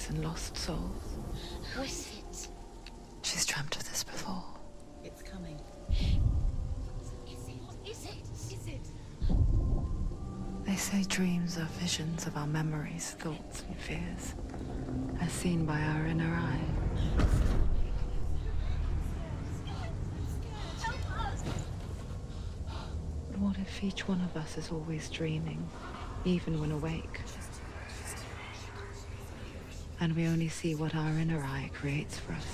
memories and lost souls. Who is it? She's dreamt of this before. It's coming. What is it? Is it? They say dreams are visions of our memories, thoughts, and fears, as seen by our inner eye. But what if each one of us is always dreaming, even when awake? And we only see what our inner eye creates for us.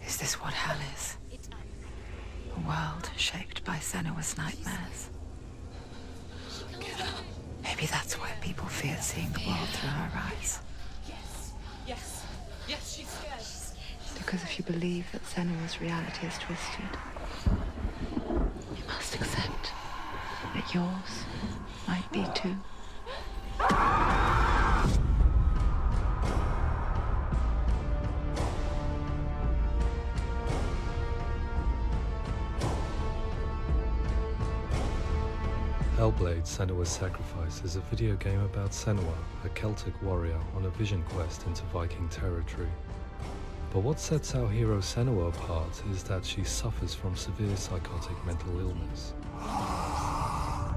Is this what hell is? A world shaped by Senua's nightmares. Maybe that's why people fear seeing the world through her eyes. Yes, she's scared. Because if you believe that Senua's reality is twisted, you must accept that yours might be too. Hellblade: Senua's Sacrifice is a video game about Senua, a Celtic warrior on a vision quest into Viking territory. But what sets our hero Senua apart is that she suffers from severe psychotic mental illness.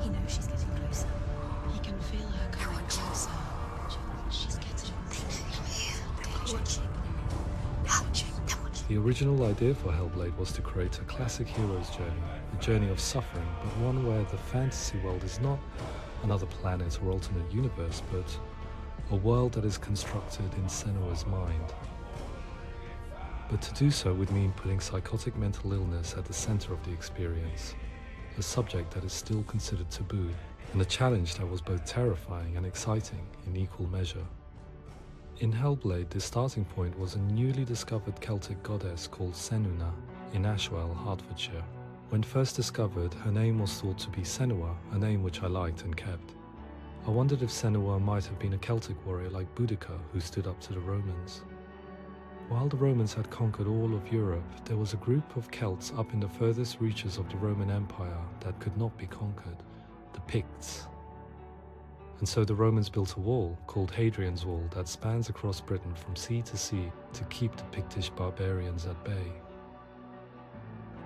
He knows she's getting closer. He can feel her coming closer. She's getting closer. The original idea for Hellblade was to create a classic hero's journey, a journey of suffering, but one where the fantasy world is not another planet or alternate universe, but a world that is constructed in Senua's mind. But to do so would mean putting psychotic mental illness at the center of the experience, a subject that is still considered taboo, and a challenge that was both terrifying and exciting in equal measure. In Hellblade, the starting point was a newly discovered Celtic goddess called Senuna in Ashwell, Hertfordshire. When first discovered, her name was thought to be Senua, a name which I liked and kept. I wondered if Senua might have been a Celtic warrior like Boudica who stood up to the Romans. While the Romans had conquered all of Europe, there was a group of Celts up in the furthest reaches of the Roman Empire that could not be conquered, the Picts. And so the Romans built a wall, called Hadrian's Wall, that spans across Britain from sea to sea to keep the Pictish barbarians at bay.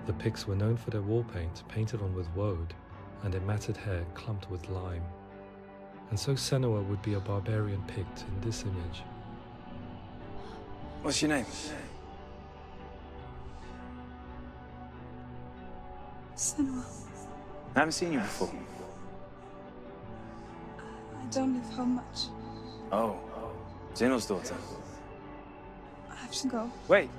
The Picts were known for their war paint, painted on with woad, and their matted hair clumped with lime. And so Senua would be a barbarian Pict in this image. What's your name? Senua. I haven't seen you before. I don't live home much. Oh, Zeno's daughter. I have to go. Wait.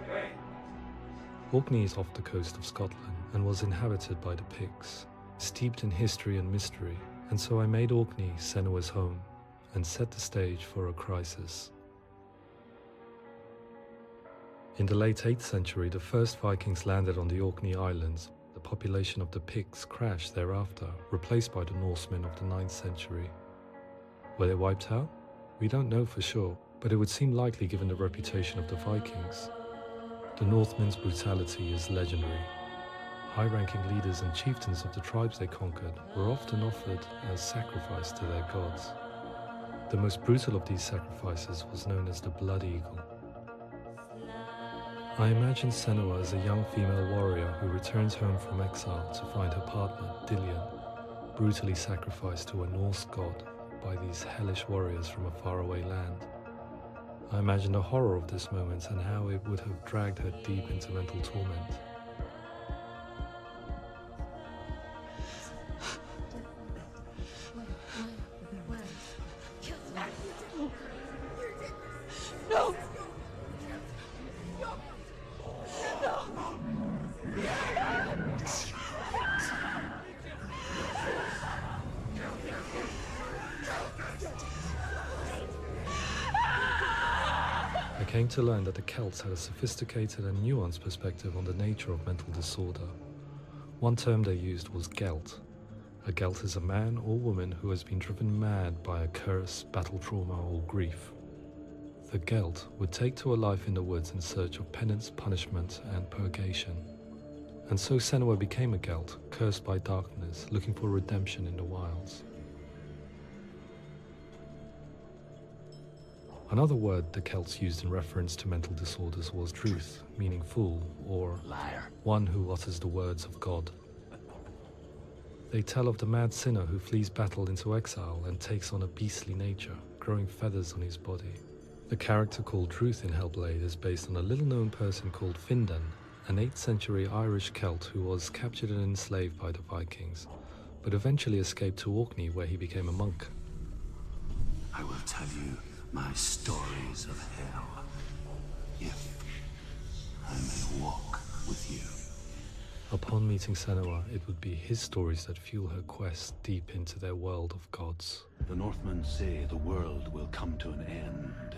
Orkney is off the coast of Scotland and was inhabited by the Picts, steeped in history and mystery, and so I made Orkney Senua's home and set the stage for a crisis. In the late 8th century, the first Vikings landed on the Orkney Islands. The population of the Picts crashed thereafter, replaced by the Norsemen of the 9th century. Were they wiped out? We don't know for sure, but it would seem likely given the reputation of the Vikings. The Northmen's brutality is legendary. High-ranking leaders and chieftains of the tribes they conquered were often offered as sacrifice to their gods. The most brutal of these sacrifices was known as the Blood Eagle. I imagine Senua as a young female warrior who returns home from exile to find her partner, Dillion, brutally sacrificed to a Norse god by these hellish warriors from a faraway land. I imagine the horror of this moment and how it would have dragged her deep into mental torment. No! I came to learn that the Celts had a sophisticated and nuanced perspective on the nature of mental disorder. One term they used was gelt. A gelt is a man or woman who has been driven mad by a curse, battle trauma, or grief. The gelt would take to a life in the woods in search of penance, punishment, and purgation. And so Senua became a gelt, cursed by darkness, looking for redemption in the wilds. Another word the Celts used in reference to mental disorders was truth, meaning fool, or Liar. one who utters the words of God. They tell of the mad sinner who flees battle into exile and takes on a beastly nature, growing feathers on his body. The character called Truth in Hellblade is based on a little-known person called Findan, an 8th century Irish Celt who was captured and enslaved by the Vikings, but eventually escaped to Orkney where he became a monk. I will tell you my stories of hell, if I may walk with you. Upon meeting Senua, it would be his stories that fuel her quest deep into their world of gods. The Northmen say the world will come to an end.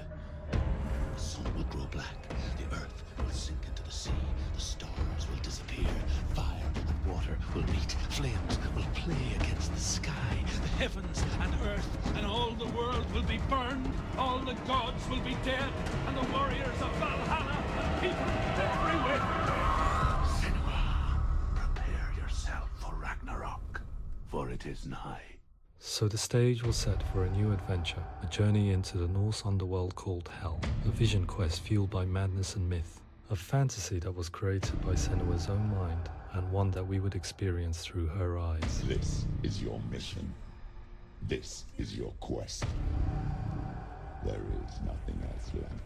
The sun will grow black, the earth will sink into the sea, the stars will disappear, fire and water will meet, flames will play against the sky, the heavens and earth and all the world will be burned, all the gods will be dead, and the warriors of Valhalla and people everywhere. Prepare yourself for Ragnarok, for it is nigh. So the stage was set for a new adventure, a journey into the Norse underworld called Hell, a vision quest fueled by madness and myth, a fantasy that was created by Senua's own mind, and one that we would experience through her eyes. This is your mission. This is your quest. There is nothing else left.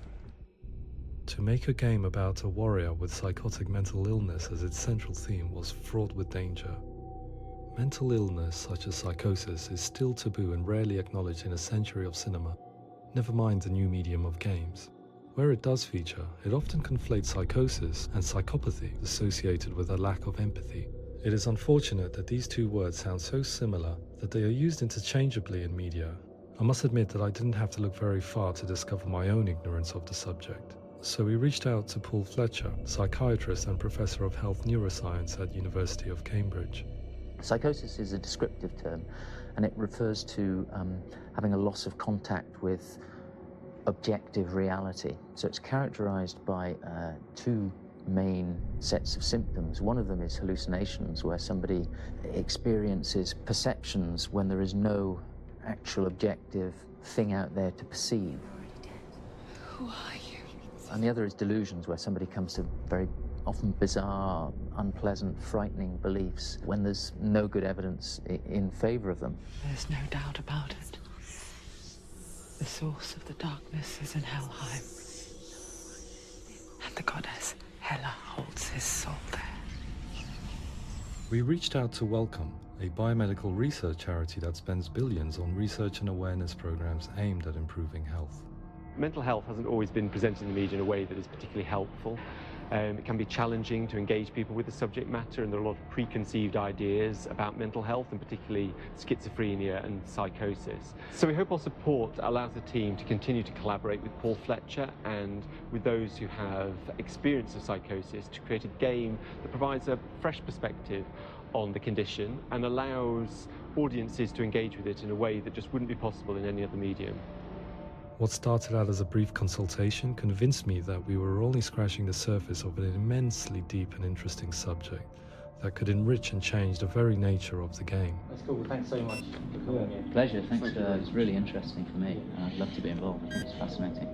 To make a game about a warrior with psychotic mental illness as its central theme was fraught with danger. Mental illness, such as psychosis, is still taboo and rarely acknowledged in a century of cinema, never mind the new medium of games. Where it does feature, it often conflates psychosis and psychopathy associated with a lack of empathy. It is unfortunate that these two words sound so similar that they are used interchangeably in media. I must admit that I didn't have to look very far to discover my own ignorance of the subject. So we reached out to Paul Fletcher, psychiatrist and professor of health neuroscience at University of Cambridge. Psychosis is a descriptive term, and it refers to having a loss of contact with objective reality. So it's characterized by two main sets of symptoms. One of them is hallucinations, where somebody experiences perceptions when there is no actual objective thing out there to perceive. Who are you? And the other is delusions, where somebody comes to very often bizarre, unpleasant, frightening beliefs when there's no good evidence in favor of them. There's no doubt about it. The source of the darkness is in Helheim. And the goddess Hela holds his soul there. We reached out to Welcome, a biomedical research charity that spends billions on research and awareness programs aimed at improving health. Mental health hasn't always been presented in the media in a way that is particularly helpful. It can be challenging to engage people with the subject matter, and there are a lot of preconceived ideas about mental health, and particularly schizophrenia and psychosis. So we hope our support allows the team to continue to collaborate with Paul Fletcher and with those who have experience of psychosis to create a game that provides a fresh perspective on the condition and allows audiences to engage with it in a way that just wouldn't be possible in any other medium. What started out as a brief consultation convinced me that we were only scratching the surface of an immensely deep and interesting subject that could enrich and change the very nature of the game. That's cool. Thanks so much for coming here. Pleasure. Thanks. It's really interesting for me, and I'd love to be involved. It's fascinating.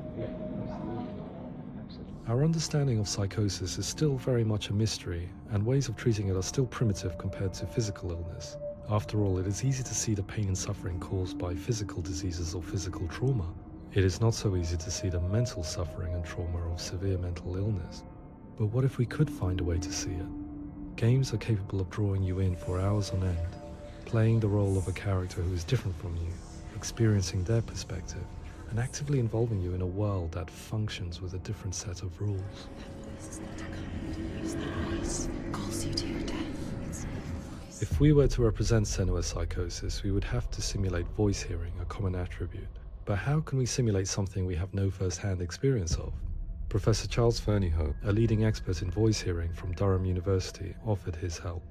Our understanding of psychosis is still very much a mystery, and ways of treating it are still primitive compared to physical illness. After all, it is easy to see the pain and suffering caused by physical diseases or physical trauma. It is not so easy to see the mental suffering and trauma of severe mental illness. But what if we could find a way to see it? Games are capable of drawing you in for hours on end, playing the role of a character who is different from you, experiencing their perspective, and actively involving you in a world that functions with a different set of rules. If we were to represent Senua's psychosis, we would have to simulate voice hearing, a common attribute. But how can we simulate something we have no first-hand experience of? Professor Charles Fernyhough, a leading expert in voice hearing from Durham University, offered his help.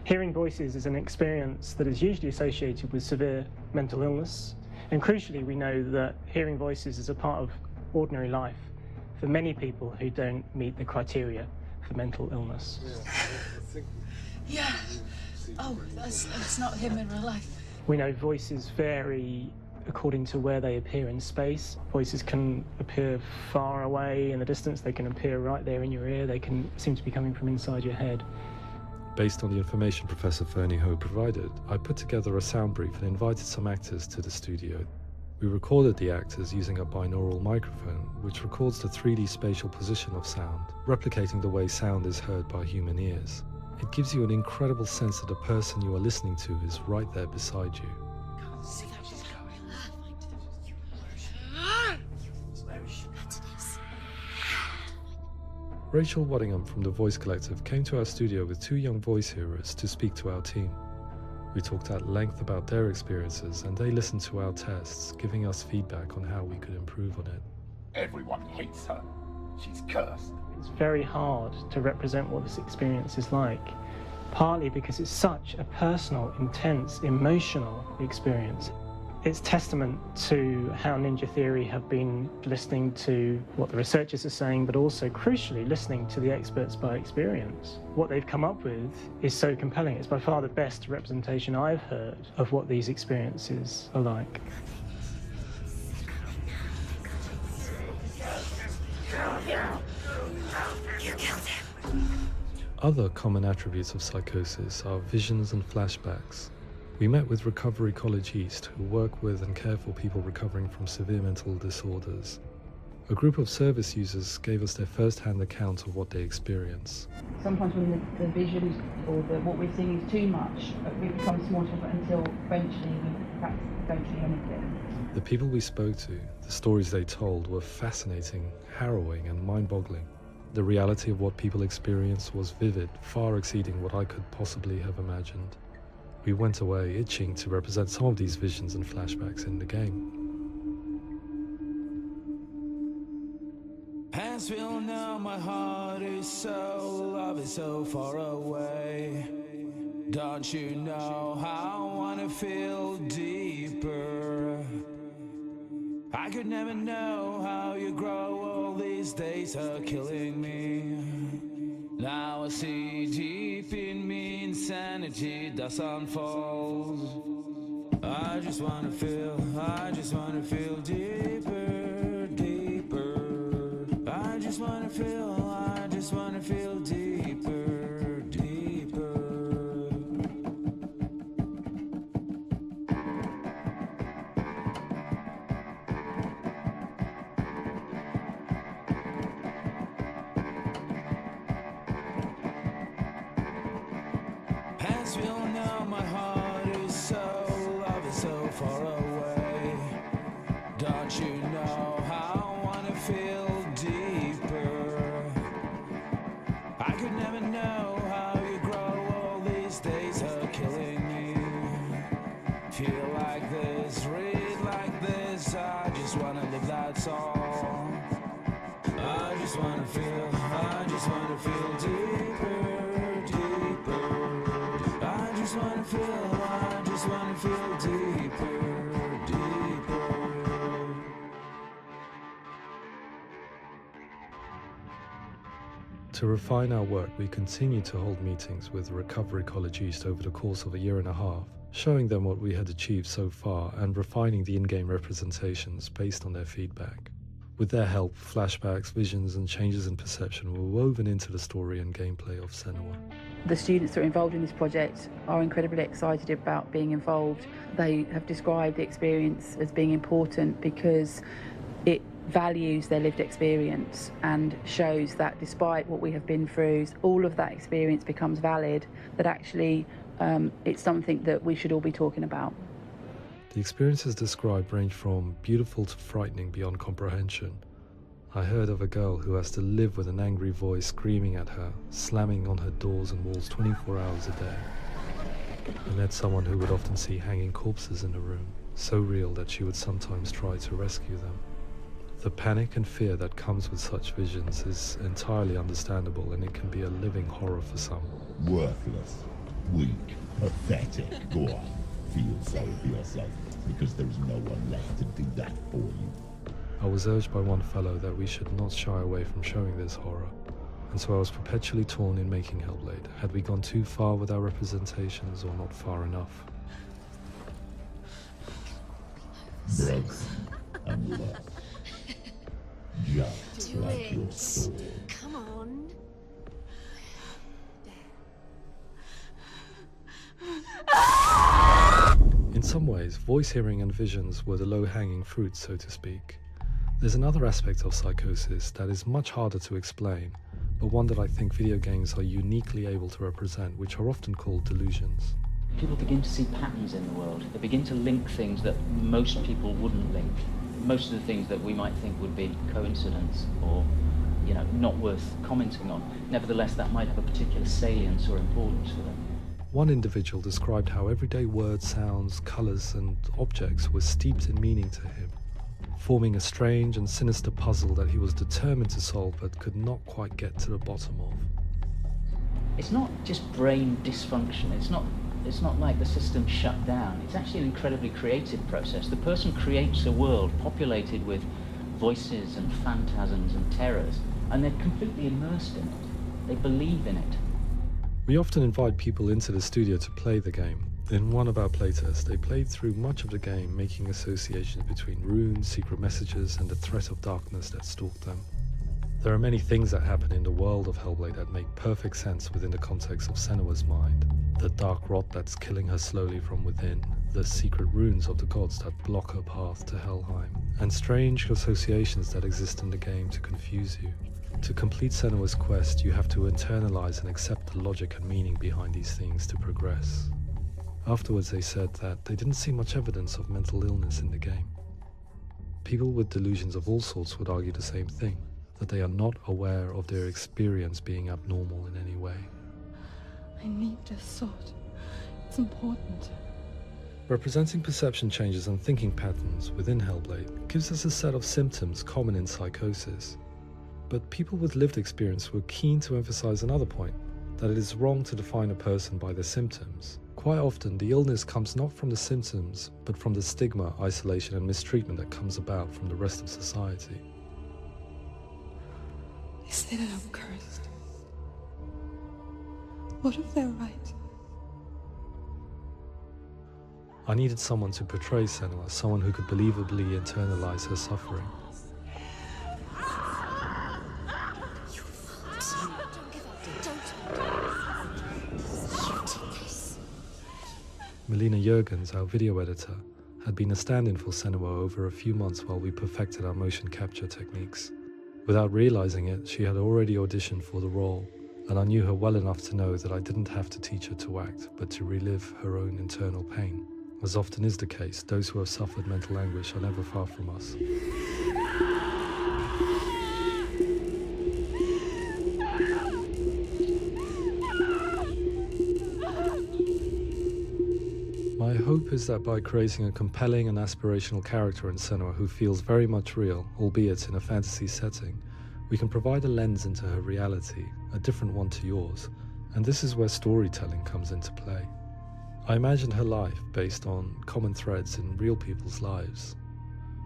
Hearing voices is an experience that is usually associated with severe mental illness, and crucially we know that hearing voices is a part of ordinary life for many people who don't meet the criteria for mental illness. Yeah. Oh, that's not him in real life. We know voices vary according to where they appear in space. Voices can appear far away in the distance, they can appear right there in your ear, they can seem to be coming from inside your head. Based on the information Professor Fernie Ho provided, I put together a sound brief and invited some actors to the studio. We recorded the actors using a binaural microphone, which records the 3D spatial position of sound, replicating the way sound is heard by human ears. It gives you an incredible sense that the person you are listening to is right there beside you. Rachel Waddingham from the Voice Collective came to our studio with 2 young voice hearers to speak to our team. We talked at length about their experiences and they listened to our tests, giving us feedback on how we could improve on it. Everyone hates her. She's cursed. It's very hard to represent what this experience is like, partly because it's such a personal, intense, emotional experience. It's testament to how Ninja Theory have been listening to what the researchers are saying, but also, crucially, listening to the experts by experience. What they've come up with is so compelling. It's by far the best representation I've heard of what these experiences are like. Other common attributes of psychosis are visions and flashbacks. We met with Recovery College East, who work with and care for people recovering from severe mental disorders. A group of service users gave us their first-hand account of what they experience. Sometimes when the visions or what we're seeing is too much, we become small until eventually we perhaps don't see anything. The people we spoke to, the stories they told, were fascinating, harrowing and mind-boggling. The reality of what people experienced was vivid, far exceeding what I could possibly have imagined. We went away itching to represent some of these visions and flashbacks in the game. As we all know, my heart is so, love is so far away. Don't you know how I wanna feel deeper? I could never know how you grow, all these days are killing me. Now I see deep in me insanity does unfold. I just wanna feel deeper, deeper. I just wanna feel deeper, deeper. As we all know, my heart is so, love is so far away. Don't you know how I wanna feel deeper? I could never know how you grow, all these days are killing me. Feel like this, read like this, I just wanna live, that's all. I just wanna feel deeper, deeper. I just wanna feel deeper, deeper. To refine our work, we continue to hold meetings with Recovery College East over the course of a year and a half, showing them what we had achieved so far and refining the in-game representations based on their feedback. With their help, flashbacks, visions and changes in perception were woven into the story and gameplay of Senua. The students that are involved in this project are incredibly excited about being involved. They have described the experience as being important because it values their lived experience and shows that despite what we have been through, all of that experience becomes valid, that actually it's something that we should all be talking about. The experiences described range from beautiful to frightening beyond comprehension. I heard of a girl who has to live with an angry voice screaming at her, slamming on her doors and walls 24 hours a day. I met someone who would often see hanging corpses in a room, so real that she would sometimes try to rescue them. The panic and fear that comes with such visions is entirely understandable, and it can be a living horror for some. Worthless, weak, pathetic. Go on, feel sorry for yourself, because there is no one left to do that for you. I was urged by one fellow that we should not shy away from showing this horror, and so I was perpetually torn in making Hellblade. Had we gone too far with our representations or not far enough? Drugs and love. Just Do like your it. soul. Come on. In some ways, voice hearing and visions were the low-hanging fruit, so to speak. There's another aspect of psychosis that is much harder to explain, but one that I think video games are uniquely able to represent, which are often called delusions. People begin to see patterns in the world. They begin to link things that most people wouldn't link. Most of the things that we might think would be coincidence or, not worth commenting on. Nevertheless, that might have a particular salience or importance for them. One individual described how everyday words, sounds, colours and objects were steeped in meaning to him, forming a strange and sinister puzzle that he was determined to solve but could not quite get to the bottom of. It's not just brain dysfunction. It's not like the system shut down. It's actually an incredibly creative process. The person creates a world populated with voices and phantasms and terrors, and they're completely immersed in it. They believe in it. We often invite people into the studio to play the game. In one of our playtests, they played through much of the game, making associations between runes, secret messages, and the threat of darkness that stalked them. There are many things that happen in the world of Hellblade that make perfect sense within the context of Senua's mind. The dark rot that's killing her slowly from within, the secret runes of the gods that block her path to Helheim, and strange associations that exist in the game to confuse you. To complete Senua's quest, you have to internalize and accept the logic and meaning behind these things to progress. Afterwards, they said that they didn't see much evidence of mental illness in the game. People with delusions of all sorts would argue the same thing, that they are not aware of their experience being abnormal in any way. I need this sword. It's important. Representing perception changes and thinking patterns within Hellblade gives us a set of symptoms common in psychosis. But people with lived experience were keen to emphasize another point, that it is wrong to define a person by their symptoms. Quite often, the illness comes not from the symptoms, but from the stigma, isolation, and mistreatment that comes about from the rest of society. They say that I'm cursed. What if they're right? I needed someone to portray Senua, someone who could believably internalize her suffering. Melina Jurgens, our video editor, had been a stand-in for Senua over a few months while we perfected our motion capture techniques. Without realizing it, she had already auditioned for the role, and I knew her well enough to know that I didn't have to teach her to act, but to relive her own internal pain. As often is the case, those who have suffered mental anguish are never far from us. My hope is that by creating a compelling and aspirational character in Senua who feels very much real, albeit in a fantasy setting, we can provide a lens into her reality, a different one to yours, and this is where storytelling comes into play. I imagined her life based on common threads in real people's lives.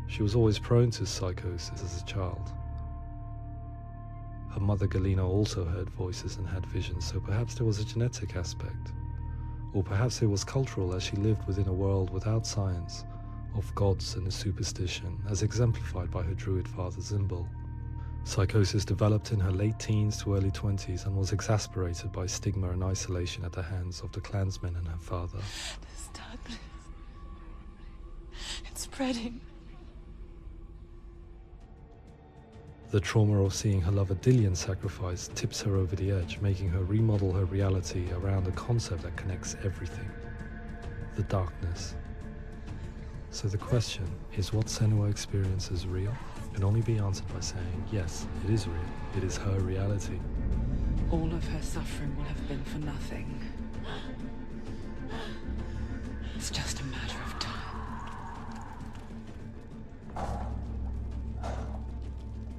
She was always prone to psychosis as a child. Her mother Galina also heard voices and had visions, so perhaps there was a genetic aspect. Or perhaps it was cultural, as she lived within a world without science, of gods and a superstition, as exemplified by her druid father Zimbal. Psychosis developed in her late teens to early 20s and was exacerbated by stigma and isolation at the hands of the clansmen and her father. This darkness. It's spreading. The trauma of seeing her lover Dillian sacrificed tips her over the edge, making her remodel her reality around a concept that connects everything: the darkness. So the question, is what Senua experiences real? Can only be answered by saying, yes, it is real. It is her reality. All of her suffering will have been for nothing. It's just a matter of time.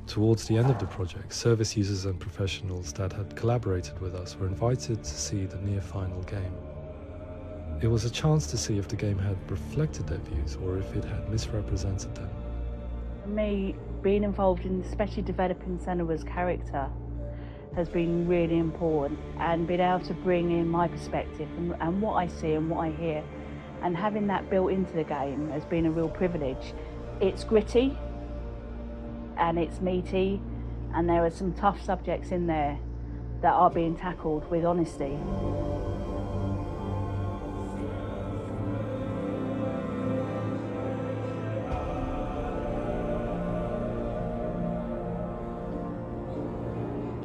Towards the end of the project, service users and professionals that had collaborated with us were invited to see the near-final game. It was a chance to see if the game had reflected their views or if it had misrepresented them. For me, being involved in especially developing Senua's character has been really important, and being able to bring in my perspective and what I see and what I hear And having that built into the game has been a real privilege. It's gritty and it's meaty, and there are some tough subjects in there that are being tackled with honesty.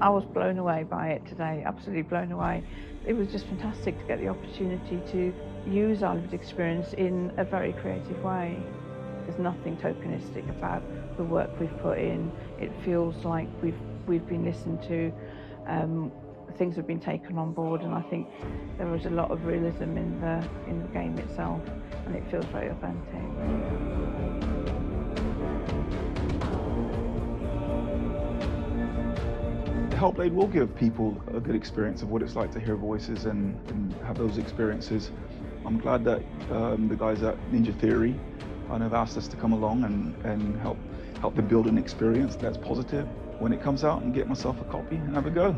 I was blown away by it today, absolutely blown away. It was just fantastic to get the opportunity to use our lived experience in a very creative way. There's nothing tokenistic about the work we've put in. It feels like we've been listened to, things have been taken on board, and I think there was a lot of realism in the game itself, and it feels very authentic. Hellblade will give people a good experience of what it's like to hear voices and have those experiences. I'm glad that the guys at Ninja Theory have asked us to come along and help them build an experience that's positive when it comes out, and get myself a copy and have a go.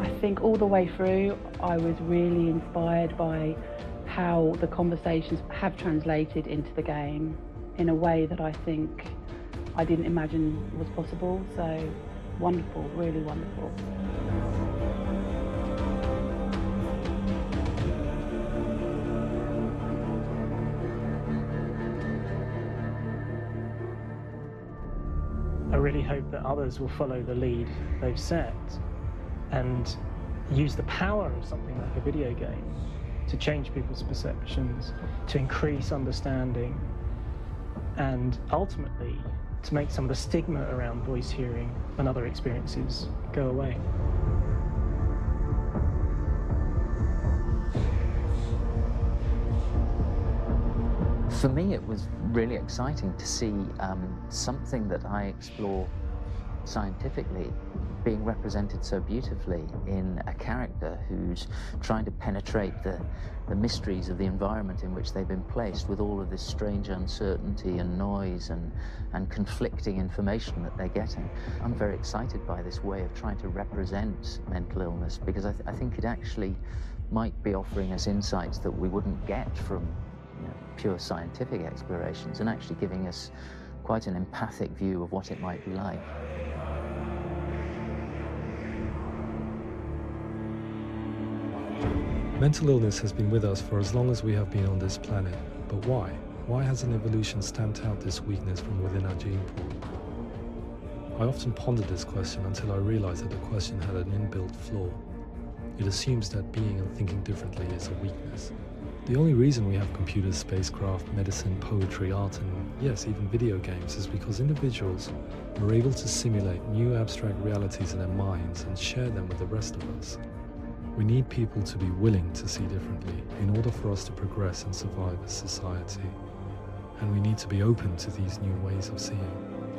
I think all the way through, I was really inspired by how the conversations have translated into the game in a way that I think I didn't imagine was possible. So wonderful, really wonderful. I really hope that others will follow the lead they've set and use the power of something like a video game to change people's perceptions, to increase understanding, and ultimately to make some of the stigma around voice hearing and other experiences go away. For me, it was really exciting to see something that I explore scientifically being represented so beautifully in a character who's trying to penetrate the mysteries of the environment in which they've been placed, with all of this strange uncertainty and noise and conflicting information that they're getting. I'm very excited by this way of trying to represent mental illness, because I think it actually might be offering us insights that we wouldn't get from pure scientific explorations, and actually giving us quite an empathic view of what it might be like. Mental illness has been with us for as long as we have been on this planet, but why? Why hasn't evolution stamped out this weakness from within our gene pool? I often pondered this question until I realized that the question had an inbuilt flaw. It assumes that being and thinking differently is a weakness. The only reason we have computers, spacecraft, medicine, poetry, art, and yes, even video games is because individuals are able to simulate new abstract realities in their minds and share them with the rest of us. We need people to be willing to see differently in order for us to progress and survive as society. And we need to be open to these new ways of seeing.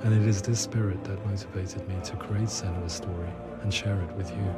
And it is this spirit that motivated me to create Senua's story and share it with you.